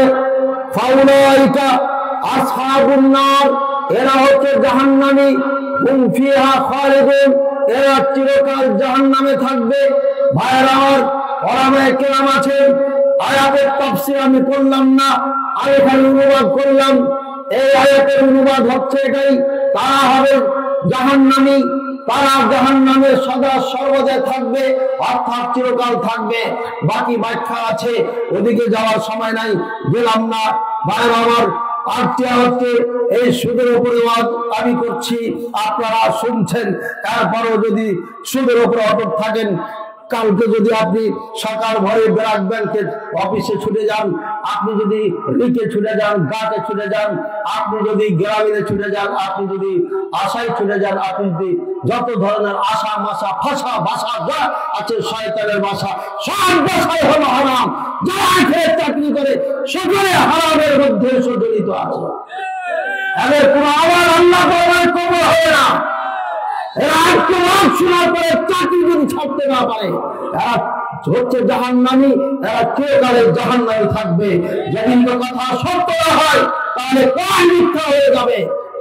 ফাউলাইকা আসহাবুন নার, এরা হচ্ছে জাহান্নামী, হুম ফিহা খালিদুন, এরা চিরকাল জাহান্নামে থাকবে। ভাইরা আমার, ওলামায়ে কেরাম আছেন, আয়াতের তাফসীর আমি করলাম না, আমি খালি অনুবাদ করলাম। এই আয়াতের অনুবাদ হচ্ছে এটাই, তারা হবে জাহান্নামী, তারা জাহান্নামে সদা সর্বদা থাকবে, অর্থাৎ চিরকাল থাকবে। বাকি ব্যাখ্যা আছে, ওদিকে যাওয়ার সময় নাই, গেলাম না। ভাইরা আমার, আজকে হচ্ছে এই সুদের উপরে আমি করছি, আপনারা শুনছেন। তারপরেও যদি সুদের উপরে অটক থাকেন, কালকে যদি আপনি সকাল ভোরে ব্র্যাক ব্যাংকের অফিসে ছুটে যান, আপনি যদি রিকে ছুটে যান, গাতে ছুটে যান, আপনি যদি গ্রামীণে ছুটে যান, আপনি যদি আশায় ছুটে যান, আপনি যদি যত ধরনের আশা মাশা ফাঁসা বাসা যা আছে শয়তানের বাসা, সব বাসায় হলো হারাম। যারা খেয়ে চাকরি করে সকলে হারামের মধ্যে জড়িত আছে। এদের কোনো আবার আল্লাহ দরবারে কবুল হবে না। এরা আজকে রাত শোনার পরে চাকরি যদি ছাড়তে না পারে, এরা হচ্ছে জাহান্নামী, এরা চিরকালে জাহান্নামে থাকবে। যদি কথা সত্য না হয় তাহলে কোরআন মিথ্যা হয়ে যাবে।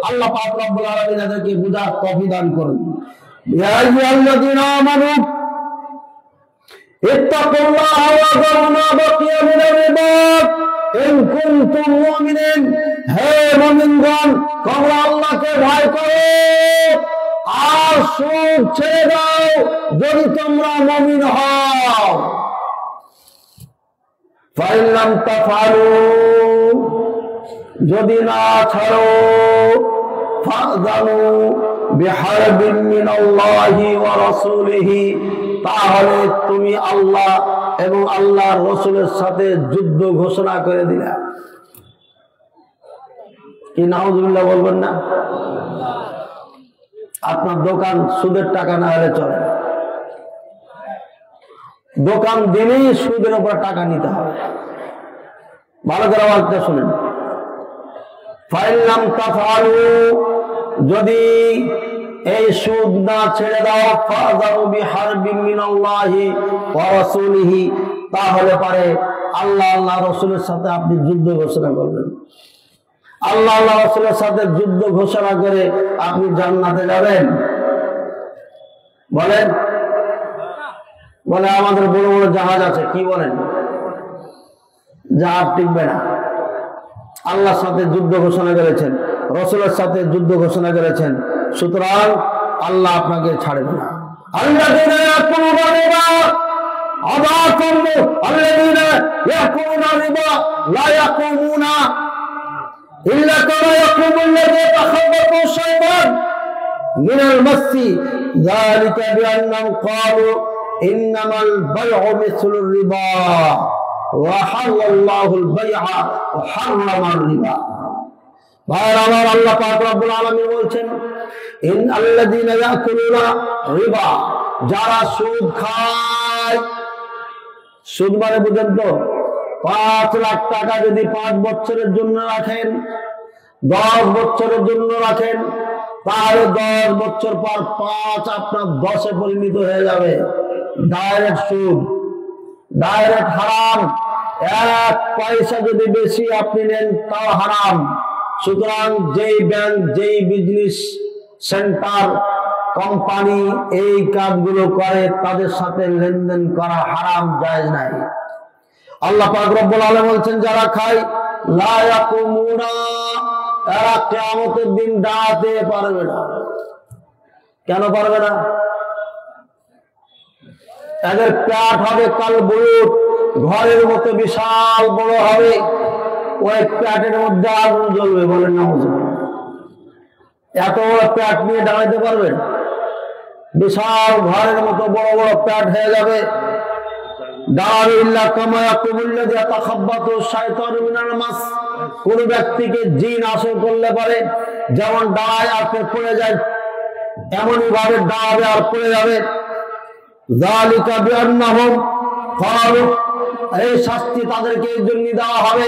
আল্লাহ পাক রব্বুল আলামিন এদেরকে বুঝার তৌফিক দান করুন। ইয়া আইয়ুহাল্লাযীনা আমানু ইত্তাকুল্লাহা ওয়া যারু মা বাকিয়া মিনার রিবা ইন কুনতুম মুমিনিন। হে মুমিনগণ, তোমরা আল্লাহকে ভয় করো আর সুদ ছেড়ে দাও যদি তোমরা মুমিন হও। ফাইন লাম তাফআলু, যদি না ছাড়ো, ফাযানু বিহারবিন মিনাল্লাহি ওয়া রাসূলিহি, তাহলে তুমি আল্লাহ এবং আল্লাহর রাসূলের সাথে যুদ্ধ ঘোষণা করে দিলা। কি নাউযুবিল্লাহ বলবেন না? আপনার দোকান সুদের টাকা না হলে চলে, দোকান দিলেই সুদের উপর টাকা নিতে হবে। ভালো করে আওয়াজটা শুনেন। ফাইন লাম তাফআলু, যদি এই সুদ না ছেড়ে দাও, ফাযারু বিহারবিন মিনাল্লাহি ওয়া রাসূলিহি, তাহলে পারে আল্লাহ আল্লাহ রাসূলের সাথে আপনি যুদ্ধ ঘোষণা করবেন। আল্লাহ আল্লাহ রাসূলের সাথে যুদ্ধ ঘোষণা করে আপনি জান্নাতে যাবেন। বলেন, বলে আমাদের বড় বড় জাহাজ আছে, কি বলেন? জাহাজ টিকবে না। আল্লাহর সাথে যুদ্ধ ঘোষণা করেছেন, রাসূলের সাথে যুদ্ধ ঘোষণা করেছেন, সুতরাং আল্লাহ আপনাকে ছাড়বে না। আল্লাযীনা ইয়াকুলুনা রিবা আযাফুন, আল্লাযীনা ইয়াকুলুনা রিবা লা ইয়াকুমুনা ইল্লা কামা ইয়াকুমুল্লাযী তাখাব্বাতু শাইতান মিনাল মাসসি, যালিকা বিআন্নাহুম ক্বালু ইন্নামাল বাই'উ মিসলুর রিবা ওয়া হাল্লাল্লাহুল বাই'a ওয়া হারামার রিবা। ভাইরা আমার, আল্লাহ পাক রব্বুল আলামিন বলছেন, ইন্নাল্লাযীনা ইয়াকুলুনা রিবা, যারা সুদ খায়। সুদ মানে বুঝেন তো? 5 লাখ টাকা যদি 5 বছরের জন্য রাখেন, 10 বছরের জন্য রাখেন, তাহলে 10 বছর পর 5 আপনার 10-এ পরিণত হয়ে যাবে। ডাইরেক্ট সুদ, ডাইরেক্ট হারাম। 1 পয়সা যদি বেশি আপনি নেন তাও হারাম। সুতরাং যেই ব্যাংক, যেই বিজনেস সেন্টার, কোম্পানি এই কাজগুলো করে, তাদের সাথে লেনদেন করা হারাম, জায়েজ নাই। আল্লাহ পাক রব্বুল আলামিন বলছেন, যারা খায় লা ইয়াকুমুনা, এরা কিয়ামতের দিন দাঁড়াতে পারবে না। কেন পারবে না? এদের পেট হবে কাল বুয়ুত, ঘরের মতো বিশাল বড় হবে, ওই পেটের মধ্যে আগুন জ্বলবে। বলেন নাউযুবিল্লাহ। এত বড় পেট নিয়ে দাঁড়াতে পারবেন? বিশাল ঘরের মতো বড় বড় পেট হয়ে যাবে। কোন ব্যক্তিকে জিন আসর করলে পারে, যেমন দাঁড়ায় আর পড়ে যায়, এমনই ভাবে দাঁড়াবে আর পড়ে যাবে। এই শাস্তি তাদেরকে এই জন্য দেওয়া হবে।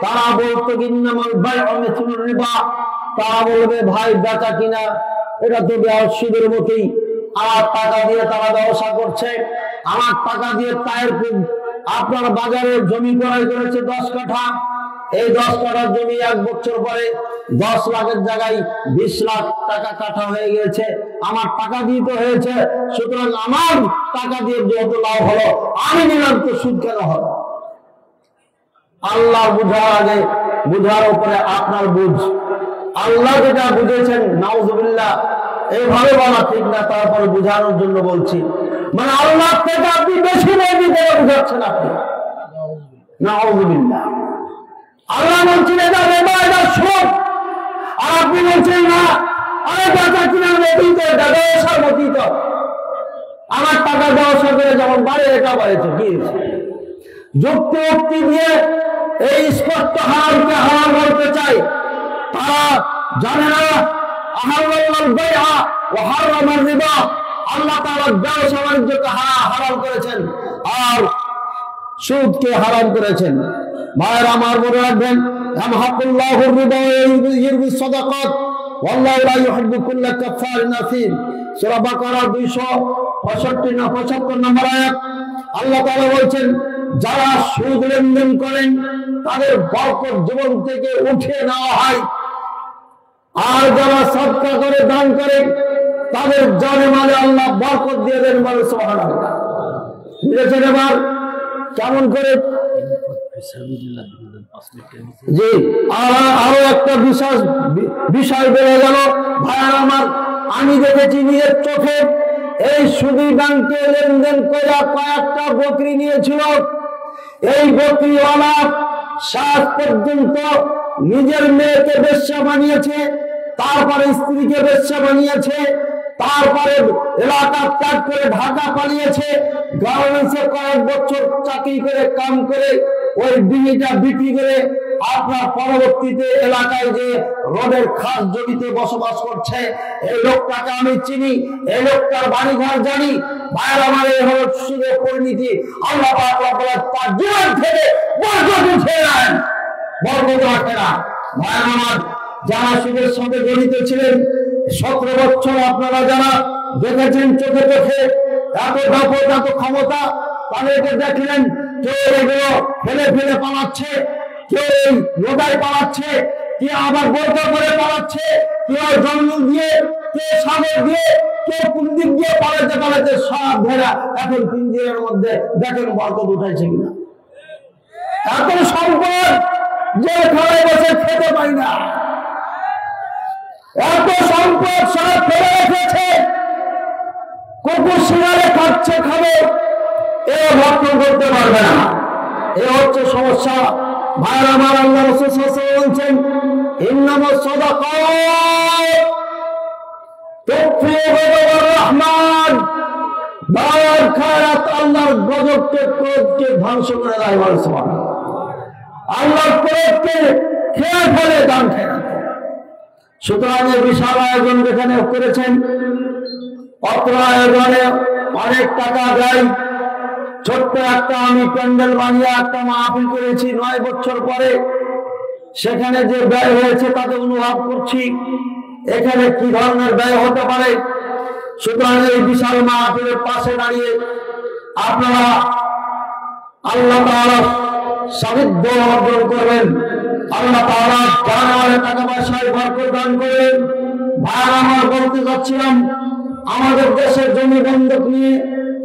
তারা বলতো ইন্নামাল বাই'উ মিসলুর রিবা, তারা বলবে ভাই বেচা কিনা এটা তো সুদের মতোই। আমার টাকা দিয়ে তারা ব্যবসা করছে, আমার টাকা দিয়ে আপনার বাজারে জমি ক্রয় করেছে 10 কাঠা, এই 10 কাঠার জমি 1 বছর পরে 10 লাখের জায়গায় 20 লাখ টাকা কাঠা হয়ে গেছে, আমার টাকা দিতে হয়েছে, সুতরাং আমার টাকা দিয়ে যত লাভ হলো আমি নিলাম, তো সুদ কেন হলো? আল্লাহ বুঝার আগে বুঝার উপরে আপনার বুঝ, আল্লাহ যেটা বুঝেছেন নাউজুবিল্লাহ এইভাবে বলা ঠিক না, তারপরে বুঝানোর জন্য বলছি, মানে আল্লাহ থেকে আপনি বেশি নেই করে বুঝাচ্ছেন আপনি, নাউজুবিল্লাহ। আল্লাহ বলছেন এটা রেবা, এটা সুদ, আর আপনি বলছেন না আরে টাকা কিনা অতীত, এটা ব্যবসার অতীত, আমার টাকা ব্যবসা করে যেমন বাড়ে এটা বাড়েছে, কি যুক্তি উক্তি দিয়ে এই স্পষ্ট হারামকে হারাম বলতে চাই, তারা জানে না আল্লাহ তাআলা ব্যবসা বাণিজ্যকে হারাম করেছেন আর সুদকে হারাম করেছেন। ভাইয়েরা আমার মনে রাখবেন, ইয়ামহাকুল্লাহুর রিবা ওয়া ইউরবিস সাদাকাত ওয়াল্লাহু লা ইউহিব্বু কুল্লা কাফফারিন আসীম। সূরা বাকারা 265 নম্বর আয়াত। আল্লাহ তাআলা বলছেন, যারা সুদ লেনদেন করেন তাদের বরকত জীবন থেকে উঠে নেওয়া হয়, আর যারা সদকা করে দান করে তাদের জানে মালে আল্লাহ বরকত দিয়ে দেন, বলে সুবহানাল্লাহ। বুঝেছেন এবার কেমন করে? জি, আরো একটা বিশেষ বিষয় বেড়ে গেল ভাইয়ার আমার, আমি দেখেছি নিজের চোখে, এই সুদী ব্যাংকে লেনদেন করে কয়েকটা বকরি নিয়েছিল, এই বকরিওয়ালা শেষ পর্যন্ত নিজের মেয়েকে বেশ্যা বানিয়েছে, তারপরে স্ত্রীকে বেশ্যা বানিয়েছে, তারপরে এলাকা ত্যাগ করে ঢাকা পালিয়েছে, গার্মেন্টসে কয়েক বছর চাকরি করে কাম করে ওই ডিঙিটা বিক্রি করে আপনার পরবর্তীতে এলাকায় যে রোডের খাস জমিতে বসবাস করছে। এই লোকটাকে আমি চিনি, এই লোকটার বাড়িঘর জানি। ভাইয়ের আমার এই হলো সুদের পরিণতি। আল্লাহ পাক তার জীবন থেকে বরকত উঠিয়ে নেন, বরকত রাখে না। ভাইয়ের আমার যারা সুদের সঙ্গে জড়িত ছিলেন 17 বছর, আপনারা যারা দেখেছেন চোখে চোখে এত দাপট এত ক্ষমতা, তাদেরকে দেখলেন কেউ এগুলো ফেলে ফেলে পালাচ্ছে, কেউ লোদায় পালাচ্ছে, কেউ আবার বোরকা করে পালাচ্ছে, কেউ জঙ্গল দিয়ে, কেউ সাগর দিয়ে, কেউ কোন দিক দিয়ে পালাতে পালাতে সব ভেড়া এখন পিঞ্জিরের মধ্যে। দেখেন বরকত উঠাইছে কিনা। এত সম্পদ যে ঘরে বসে খেতে পাই না, এত সম্পদ সব ফেলে রেখেছে, কুকুর শিকারে খাচ্ছে, খাবে, এ ভক্ষণ করতে পারবে না। এ হচ্ছে সমস্যা। ভাইয়ের আমার আল্লাহ রাসূল সাল্লাল্লাহু আলাইহি ওয়াসাল্লাম বলছেন, ইন্নামাস সাদাকাত তুফিউ গযবার রহমান, দান খায়রাত আল্লাহর গজবকে ক্রোধকে ধ্বংস করে দেয়। সুবহানাল্লাহ। আল্লাহর ক্রোধকে খেয়ে ফেলে দান খায়রাত। সুতরাং এই বিশাল আয়োজন যেখানে করেছেন, অত্র আয়োজনে অনেক টাকা দেয়। ছোট্ট একটা আমি প্যান্ডেল বানিয়ে একটা মাহফিল করেছি 9 বছর পরে, সেখানে যে ব্যয় হয়েছে তাতে অনুভব করছি এখানে কি ধরনের ব্যয় হতে পারে। সুতরাং এই বিশাল মাহফিলের পাশে দাঁড়িয়ে আপনারা আল্লাহ তাআলার সান্নিধ্য অর্জন করবেন, আল্লাহ তাআলা জানালে টাকা পয়সায় বরকত দান করবেন। ভাইরা আমার বলতে যাচ্ছিলাম, আমাদের দেশের জমি বন্ধক নিয়ে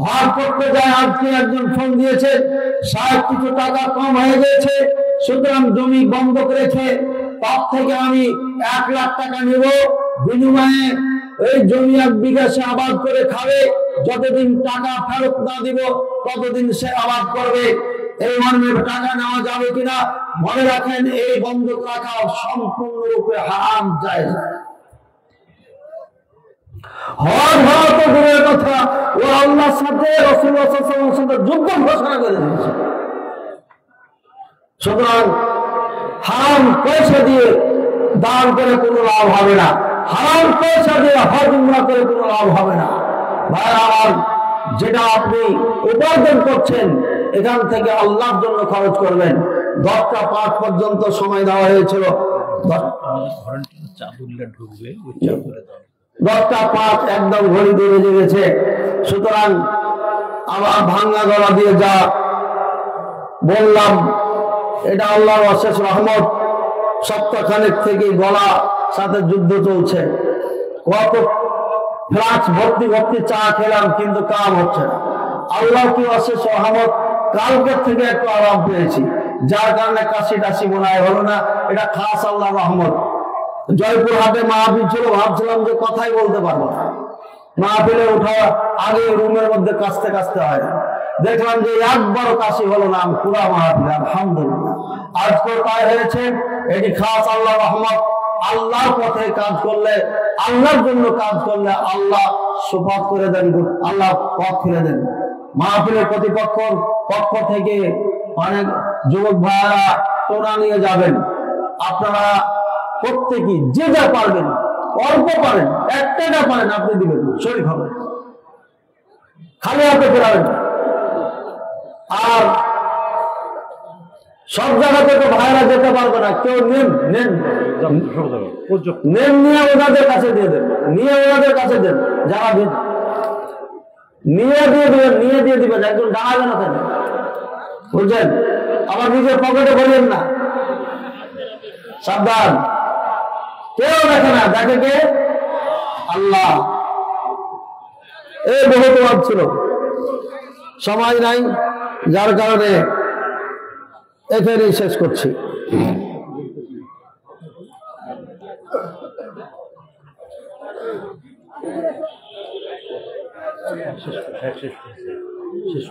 হজ করতে যায়, আজকে একজন ফোন দিয়েছে, সাহেব কিছু টাকা কম হয়ে গেছে, সুতরাং জমি বন্ধক রেখে তার থেকে আমি 1 লাখ টাকা নেব, বিনিময়ে এই জমি 1 বিঘা সে আবাদ করে খাবে, যতদিন টাকা ফেরত না দিব ততদিন সে আবাদ করবে। এই মর্মে টাকা নেওয়া যাবে কিনা? মনে রাখেন, এই বন্ধক রাখা সম্পূর্ণরূপে হারাম জায়েজ। হজ হওয়া তো দূরের কথা, ও আল্লাহর সাথে রাসূলুল্লাহ সাল্লাল্লাহু আলাইহি ওয়াসাল্লাম যুদ্ধ ঘোষণা করে দিয়েছে। সুতরাং হারাম পয়সা দিয়ে দান করে কোনো লাভ হবে না, হারাম পয়সা দিয়ে হজ উমরা করে কোনো লাভ হবে না। ভাইরা আমার, যেটা আপনি উপার্জন করছেন এখান থেকে আল্লাহর জন্য খরচ করবেন। 10টা 5 পর্যন্ত সময় দেওয়া হয়েছিল, 10টা 5 একদম ঘড়ি দিয়ে বেজে গেছে। সুতরাং আবার ভাঙ্গা গলা দিয়ে যা বললাম এটা আল্লাহর অশেষ রহমত। সপ্তাহখানেক থেকে গলা সাথে যুদ্ধ চলছে, কত ফ্লাক্স ভর্তি ভর্তি চা খেলাম কিন্তু কাম হচ্ছে না। আল্লাহ কি অশেষ রহমত, কালকের থেকে একটু আরাম পেয়েছি, যার কারণে কাশি টাশি মনে হয় হলো না। এটা খাস আল্লাহ রহমত। জয়পুর হাটে মাহফিল ছিল, ভাবছিলাম যে কথাই বলতে পারবো না। মাহফিলে ওঠা আগে রুমের মধ্যে কাশতে কাশতে হয়, দেখলাম যে একবারও কাশি হলো না। পুরা মাহফিল আলহামদুলিল্লাহ আজকে তাই হয়েছে। এটি খাস আল্লাহ রহমত। আল্লাহর পথে কাজ করলে, আল্লাহর জন্য কাজ করলে আল্লাহ সুপাত করে দেন, আল্লাহ পথ খুলে দেন। মাহফিলের প্রতিপক্ষর পক্ষ থেকে অনেক যুবক ভাইয়েরা টোনা নিয়ে যাবেন। আপনারা প্রত্যেকেই যে যা পারবেন, অল্প পারেন, 1 টাকা পারেন আপনি দিবেন, শরীর হবে, খালি হাতে ফেরাবেন। আর সব জায়গাতে তো ভাইরা যেতে পারবে না, কেউ নেন নেন নেন নিয়ে ওনাদের কাছে দিয়ে দেন, নিয়ে ওনাদের কাছে দেন, যারা নিয়ে দিয়ে দিবেন, নিয়ে দিয়ে দিবেন, একজন দাঁড়াবে না কেন বুঝছেন? আবার নিজের পকেটে বললেন না, সাবধান। কেউ দেখে না, দেখে কে? আল্লাহ। এই বহুত ছিল, সময় নাই, যার কারণে এখানেই শেষ করছি। শেষ